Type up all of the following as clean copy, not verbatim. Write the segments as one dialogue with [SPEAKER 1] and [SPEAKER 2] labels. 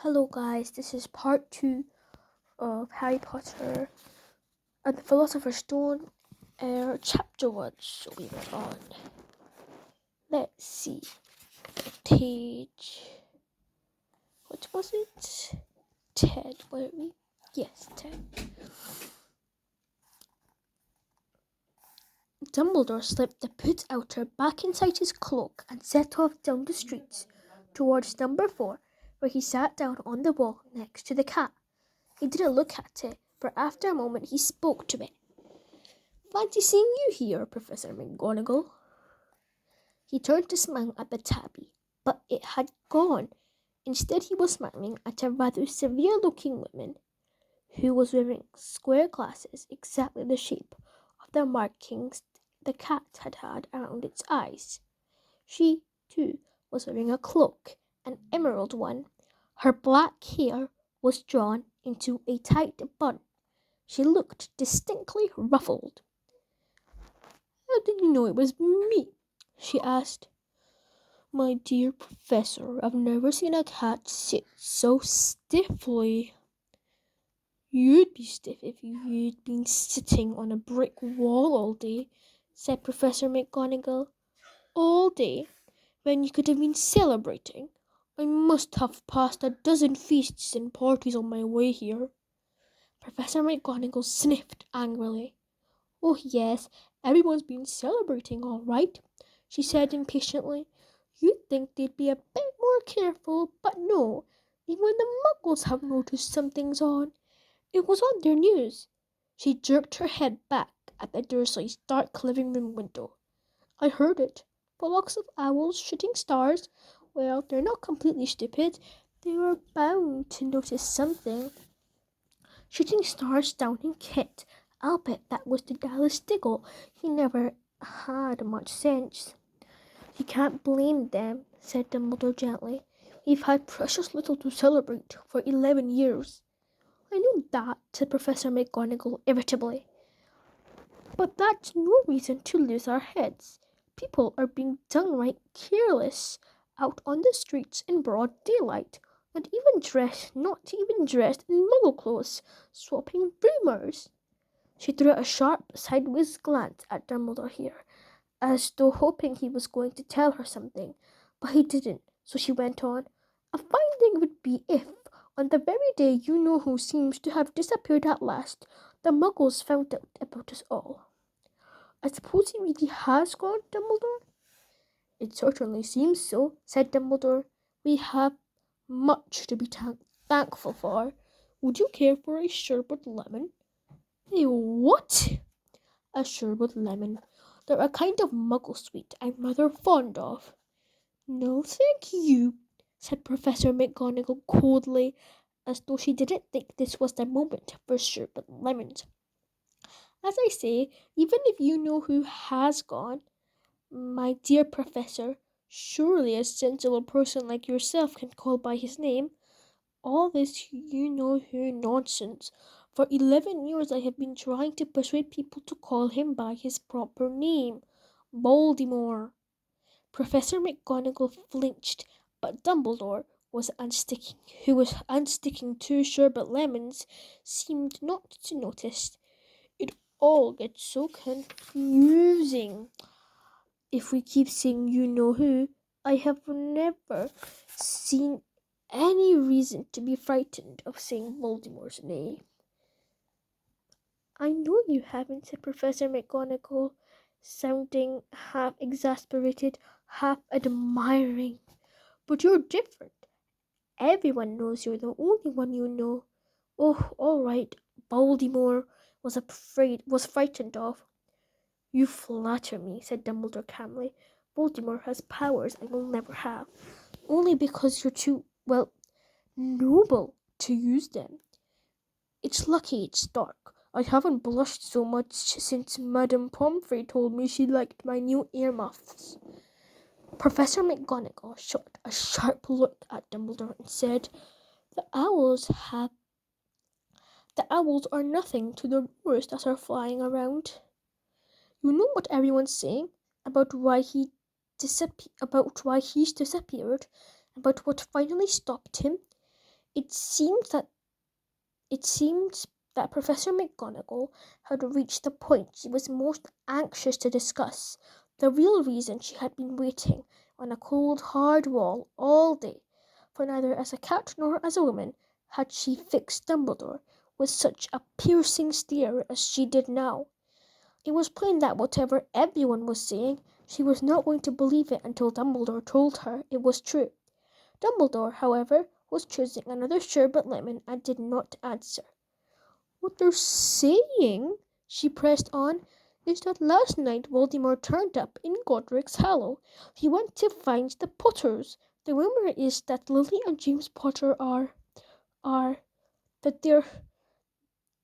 [SPEAKER 1] Hello guys, this is part 2 of Harry Potter and the Philosopher's Stone, chapter 1, so we went on. Let's see, page, what was it? 10, were we? Yes, 10. Dumbledore slipped the put outer back inside his cloak and set off down the streets towards number 4, where he sat down on the wall next to the cat. He didn't look at it, but after a moment he spoke to it. "Fancy seeing you here, Professor McGonagall." He turned to smile at the tabby, but it had gone. Instead, he was smiling at a rather severe-looking woman who was wearing square glasses exactly the shape of the markings the cat had had around its eyes. She, too, was wearing a cloak, an emerald one. Her black hair was drawn into a tight bun. She looked distinctly ruffled. "How did you know it was me?" she asked. "My dear Professor, I've never seen a cat sit so stiffly." "You'd be stiff if you'd been sitting on a brick wall all day," said Professor McGonagall. "All day, when you could have been celebrating. I must have passed a dozen feasts and parties on my way here." Professor McGonagall sniffed angrily. "Oh yes, everyone's been celebrating all right," she said impatiently. "You'd think they'd be a bit more careful, but no, even the Muggles have noticed something's on. It was on their news." She jerked her head back at the Dursleys' dark living room window. "I heard it. Flocks of owls shooting stars. Well, they're not completely stupid. They were bound to notice something. Shooting stars down in Kent. I'll bet that was the Dallas Diggle. He never had much sense." "You can't blame them," said Dumbledore gently. "We've had precious little to celebrate for 11 years. "I know that," said Professor McGonagall irritably. "But that's no reason to lose our heads. People are being downright careless out on the streets in broad daylight, not even dressed in Muggle clothes, swapping rumours." She threw a sharp, sideways glance at Dumbledore here, as though hoping he was going to tell her something, but he didn't, so she went on. "A fine thing would be if, on the very day you-know-who seems to have disappeared at last, the Muggles found out about us all." "I suppose he really has gone, Dumbledore?" "It certainly seems so," said Dumbledore. "We have much to be thankful for. Would you care for a sherbet lemon?" "A what?" "A sherbet lemon. They're a kind of Muggle sweet I'm rather fond of." "No, thank you," said Professor McGonagall coldly, as though she didn't think this was the moment for sherbet lemons. "As I say, even if you-know-who has gone, my dear Professor, surely a sensible person like yourself can call by his name. All this you-know-who nonsense. For 11 years I have been trying to persuade people to call him by his proper name. Voldemort." Professor McGonagall flinched, but Dumbledore, who was unsticking 2 sherbet lemons, seemed not to notice. "It all gets so confusing if we keep saying you-know-who. I have never seen any reason to be frightened of saying Voldemort's name." "I know you haven't," said Professor McGonagall, sounding half exasperated, half admiring. "But you're different. Everyone knows you're the only one you know." "Oh, all right. Voldemort was frightened of." "You flatter me," said Dumbledore calmly. "Voldemort has powers I will never have, only because you're too, well, noble to use them. It's lucky it's dark. I haven't blushed so much since Madame Pomfrey told me she liked my new earmuffs." Professor McGonagall shot a sharp look at Dumbledore and said, The owls are nothing to the rumors that are flying around. You know what everyone's saying about why he's disappeared, about what finally stopped him? It seems that It seemed that Professor McGonagall had reached the point she was most anxious to discuss, the real reason she had been waiting on a cold, hard wall all day, for neither as a cat nor as a woman had she fixed Dumbledore with such a piercing stare as she did now. It was plain that whatever everyone was saying, she was not going to believe it until Dumbledore told her it was true. Dumbledore, however, was choosing another sherbet lemon and did not answer. "What they're saying," she pressed on, "is that last night Voldemort turned up in Godric's Hollow. He went to find the Potters. The rumor is that Lily and James Potter that they're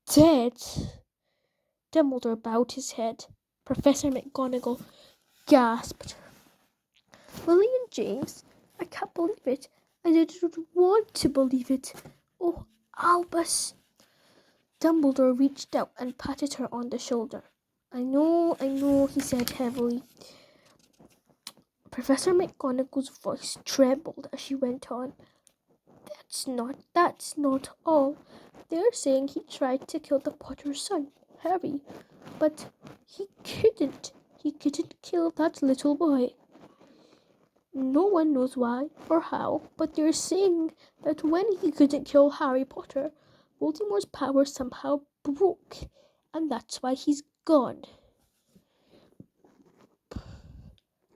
[SPEAKER 1] dead." Dumbledore bowed his head. Professor McGonagall gasped. "Lily and James? I can't believe it. I didn't want to believe it. Oh, Albus." Dumbledore reached out and patted her on the shoulder. I know, he said heavily. Professor McGonagall's voice trembled as she went on. That's not all. They're saying he tried to kill the Potter's son, Harry, but he couldn't. He couldn't kill that little boy. No one knows why or how, but they're saying that when he couldn't kill Harry Potter, Voldemort's power somehow broke, and that's why he's gone.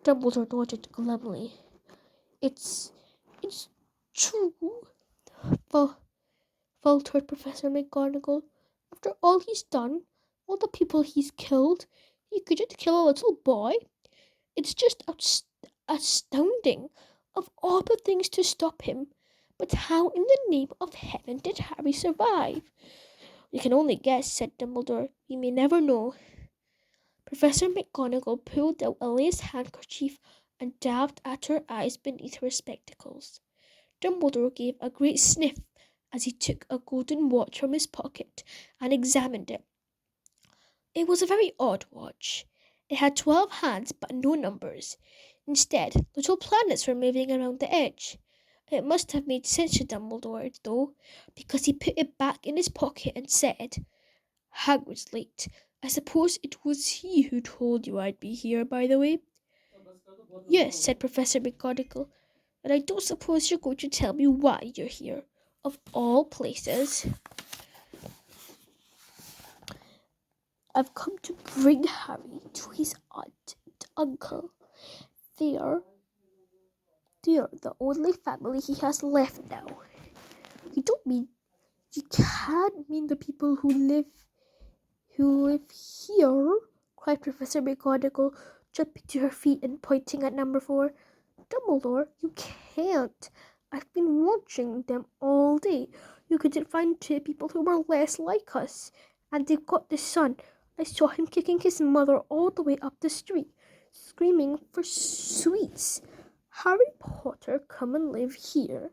[SPEAKER 1] Dumbledore nodded glumly. It's true, faltered Professor McGonagall. After all he's done, all the people he's killed, he couldn't kill a little boy. It's just astounding. Of all the things to stop him. But how in the name of heaven did Harry survive? We can only guess, said Dumbledore. We may never know. Professor McGonagall pulled out a lace handkerchief and dabbed at her eyes beneath her spectacles. Dumbledore gave a great sniff as he took a golden watch from his pocket and examined it. It was a very odd watch. It had 12 hands but no numbers. Instead, little planets were moving around the edge. It must have made sense to Dumbledore, though, because he put it back in his pocket and said, "Hagrid's late. I suppose it was he who told you I'd be here, by the way?" "Yes," said Professor McGonagall, "and I don't suppose you're going to tell me why you're here, of all places." "I've come to bring Harry to his aunt and uncle. They're the only family he has left now." You can't mean the people who live here," cried Professor McGonagall, jumping to her feet and pointing at number 4. "Dumbledore, you can't. I've been watching them all day. You couldn't find 2 people who were less like us. And they've got the son. I saw him kicking his mother all the way up the street, screaming for sweets. Harry Potter come and live here."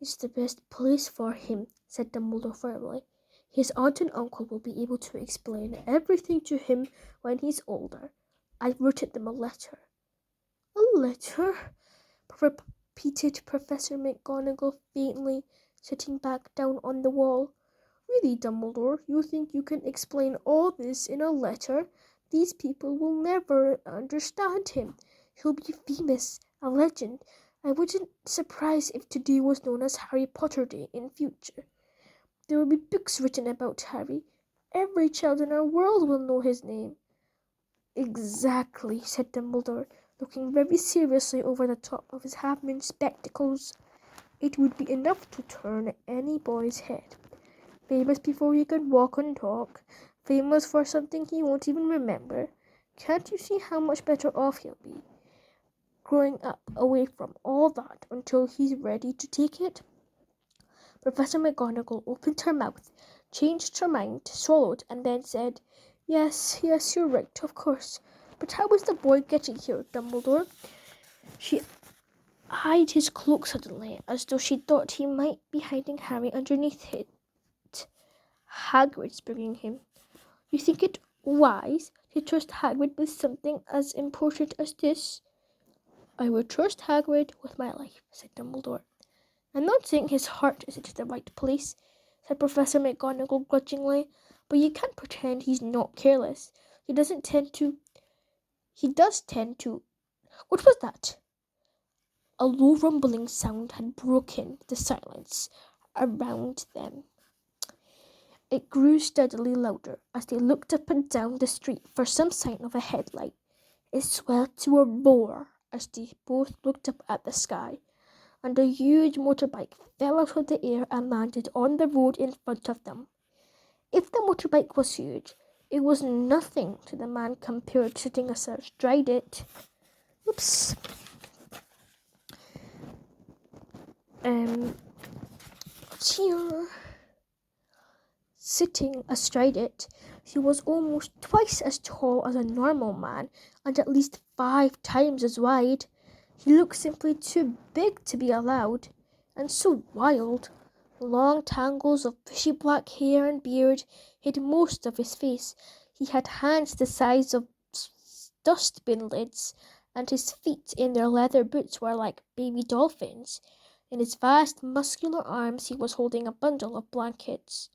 [SPEAKER 1] "It's the best place for him," said Dumbledore firmly. "His aunt and uncle will be able to explain everything to him when he's older. I wrote them a letter." "A letter?" repeated Professor McGonagall faintly, sitting back down on the wall. "Really, Dumbledore, you think you can explain all this in a letter? These people will never understand him. He'll be famous, a legend. I wouldn't surprise if today was known as Harry Potter Day in future. There will be books written about Harry. Every child in our world will know his name." "Exactly," said Dumbledore, looking very seriously over the top of his half-moon spectacles. "It would be enough to turn any boy's head. Famous before he can walk and talk. Famous for something he won't even remember. Can't you see how much better off he'll be, growing up away from all that until he's ready to take it?" Professor McGonagall opened her mouth, changed her mind, swallowed, and then said, Yes, you're right, of course. But how is the boy getting here, Dumbledore?" She eyed his cloak suddenly, as though she thought he might be hiding Harry underneath it. "Hagrid's bringing him. You think it wise to trust Hagrid with something as important as this?" "I would trust Hagrid with my life," said Dumbledore. "I'm not saying his heart isn't in the right place," said Professor McGonagall grudgingly, "but you can't pretend he's not careless. He does tend to. What was that?" A low rumbling sound had broken the silence around them. It grew steadily louder as they looked up and down the street for some sign of a headlight. It swelled to a roar as they both looked up at the sky, and a huge motorbike fell out of the air and landed on the road in front of them. If the motorbike was huge, it was nothing to the man compared sitting astride it. Oops. Here. Sitting astride it, he was almost twice as tall as a normal man and at least 5 times as wide. He looked simply too big to be allowed, and so wild. Long tangles of bushy black hair and beard hid most of his face. He had hands the size of dustbin lids, and his feet in their leather boots were like baby dolphins. In his vast muscular arms he was holding a bundle of blankets.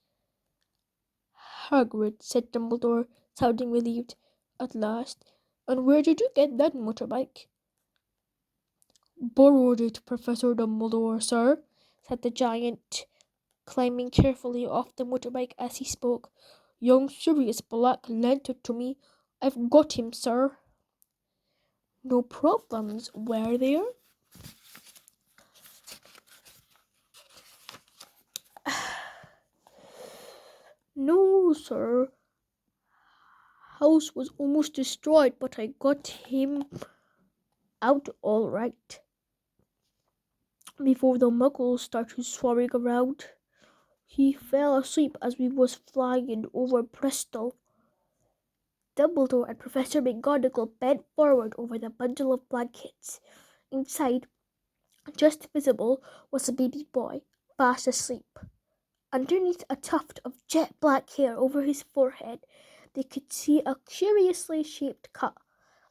[SPEAKER 1] "Hagrid," said Dumbledore, sounding relieved at last. "And where did you get that motorbike?" "Borrowed it, Professor Dumbledore, sir," said the giant, climbing carefully off the motorbike as he spoke. "Young Sirius Black lent it to me. I've got him, sir." "No problems, were there?" "No, sir. House was almost destroyed, but I got him out all right before the muggles started swarming around. He fell asleep as we was flying over Bristol." Dumbledore and Professor McGonagall bent forward over the bundle of blankets. Inside, just visible, was a baby boy, fast asleep. Underneath a tuft of jet black hair over his forehead, they could see a curiously shaped cut,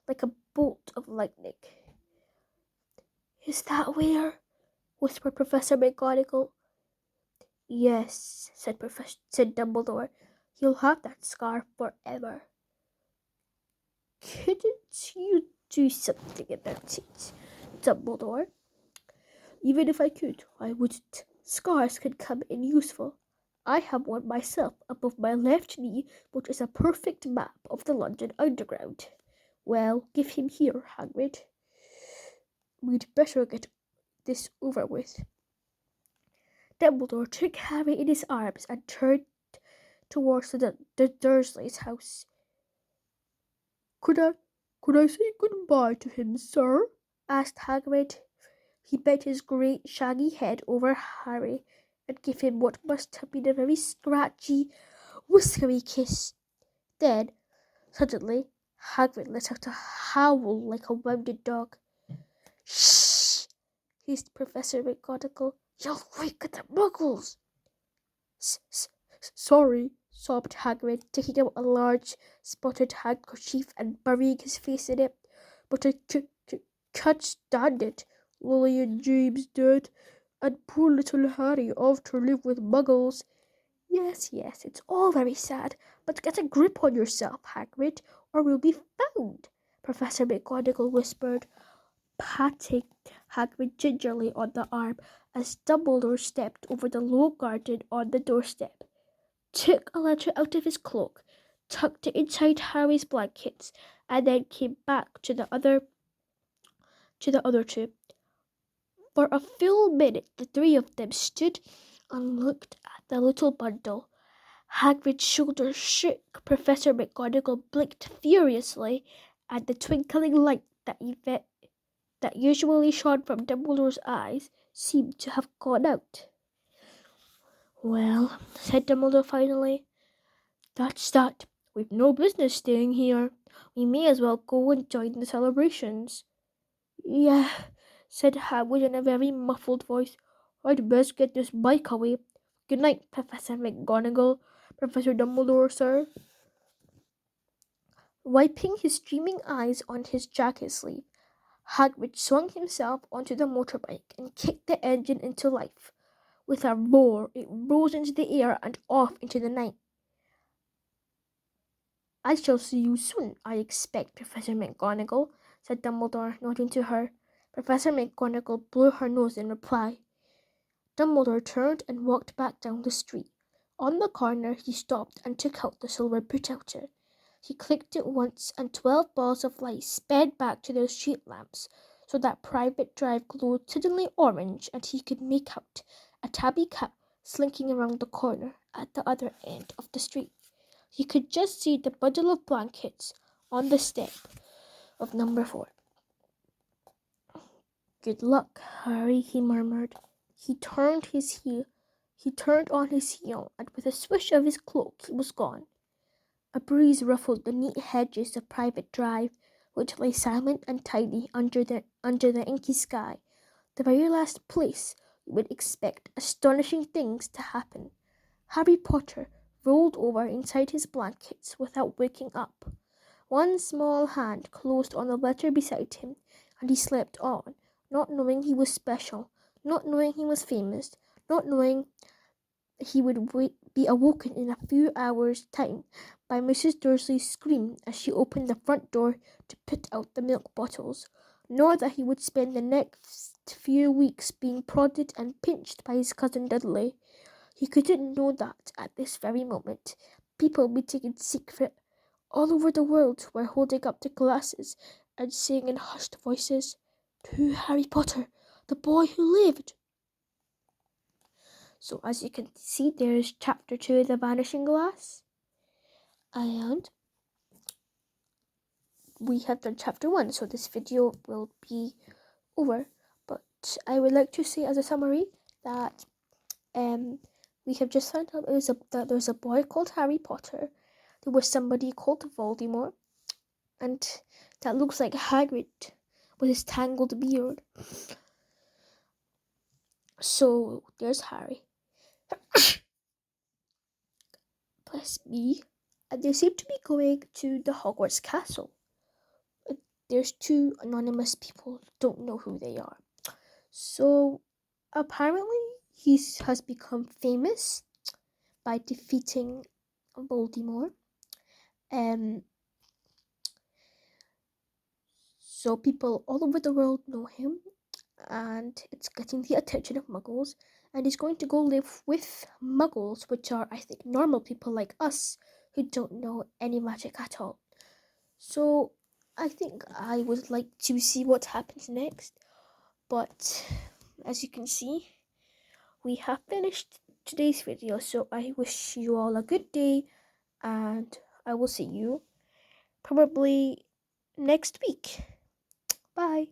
[SPEAKER 1] like a bolt of lightning. "Is that where?" whispered Professor McGonagall. "Yes," said Dumbledore. "You'll have that scar forever." "Couldn't you do something about it, Dumbledore?" "Even if I could, I wouldn't. Scars can come in useful. I have one myself above my left knee, which is a perfect map of the London Underground. Well, give him here, Hagrid. We'd better get this over with." Dumbledore took Harry in his arms and turned towards the Dursleys' house. Could I say goodbye to him, sir?" asked Hagrid. He bent his great shaggy head over Harry and gave him what must have been a very scratchy, whiskery kiss. Then, suddenly, Hagrid let out a howl like a wounded dog. "Shh!" hissed Professor McGonagall. "You'll wake the muggles." Sorry," sobbed Hagrid, taking out a large spotted handkerchief and burying his face in it. "But I can't stand it. Lily and James dead, and poor little Harry off to live with muggles." Yes, it's all very sad, but get a grip on yourself, Hagrid, or we'll be found," Professor McGonagall whispered, patting Hagrid gingerly on the arm as Dumbledore stepped over the low garden on the doorstep, took a letter out of his cloak, tucked it inside Harry's blankets, and then came back to the other two. For a full minute the three of them stood and looked at the little bundle. Hagrid's shoulders shook. Professor McGonagall blinked furiously, and the twinkling light that usually shone from Dumbledore's eyes seemed to have gone out. "Well," said Dumbledore finally, "that's that. We've no business staying here. We may as well go and join the celebrations." "Yeah," said Hagrid in a very muffled voice. "I'd best get this bike away. Good night, Professor McGonagall. Professor Dumbledore, sir." Wiping his streaming eyes on his jacket sleeve, Hagrid swung himself onto the motorbike and kicked the engine into life. With a roar, it rose into the air and off into the night. "I shall see you soon, I expect, Professor McGonagall," said Dumbledore, nodding to her. Professor McGonagall blew her nose in reply. Dumbledore turned and walked back down the street. On the corner, he stopped and took out the silver put-outer. He clicked it once, and 12 balls of light sped back to their street lamps, so that Private Drive glowed suddenly orange, and he could make out a tabby cat slinking around the corner at the other end of the street. He could just see the bundle of blankets on the step of number 4. "Good luck, Harry," he murmured. He turned on his heel, and with a swish of his cloak he was gone. A breeze ruffled the neat hedges of Private Drive, which lay silent and tidy under the inky sky, the very last place you would expect astonishing things to happen. Harry Potter rolled over inside his blankets without waking up. One small hand closed on the letter beside him, and he slept on, not knowing he was special, not knowing he was famous, not knowing he would be awoken in a few hours' time by Mrs. Dursley's scream as she opened the front door to put out the milk bottles, nor that he would spend the next few weeks being prodded and pinched by his cousin Dudley. He couldn't know that at this very moment people meeting in secret all over the world were holding up their glasses and saying in hushed voices, "To Harry Potter, the boy who lived." So as you can see, there's chapter 2 of The Vanishing Glass. And we have done chapter 1, so this video will be over. But I would like to say as a summary that we have just found out that there's a boy called Harry Potter. There was somebody called Voldemort, and that looks like Hagrid with his tangled beard. So there's Harry. Bless me. And they seem to be going to the Hogwarts castle. There's 2 anonymous people, don't know who they are. So apparently he has become famous by defeating Voldemort. So people all over the world know him, and it's getting the attention of Muggles. And he's going to go live with Muggles, which are, I think, normal people like us who don't know any magic at all. So I think I would like to see what happens next. But as you can see, we have finished today's video. So I wish you all a good day, and I will see you probably next week. Bye.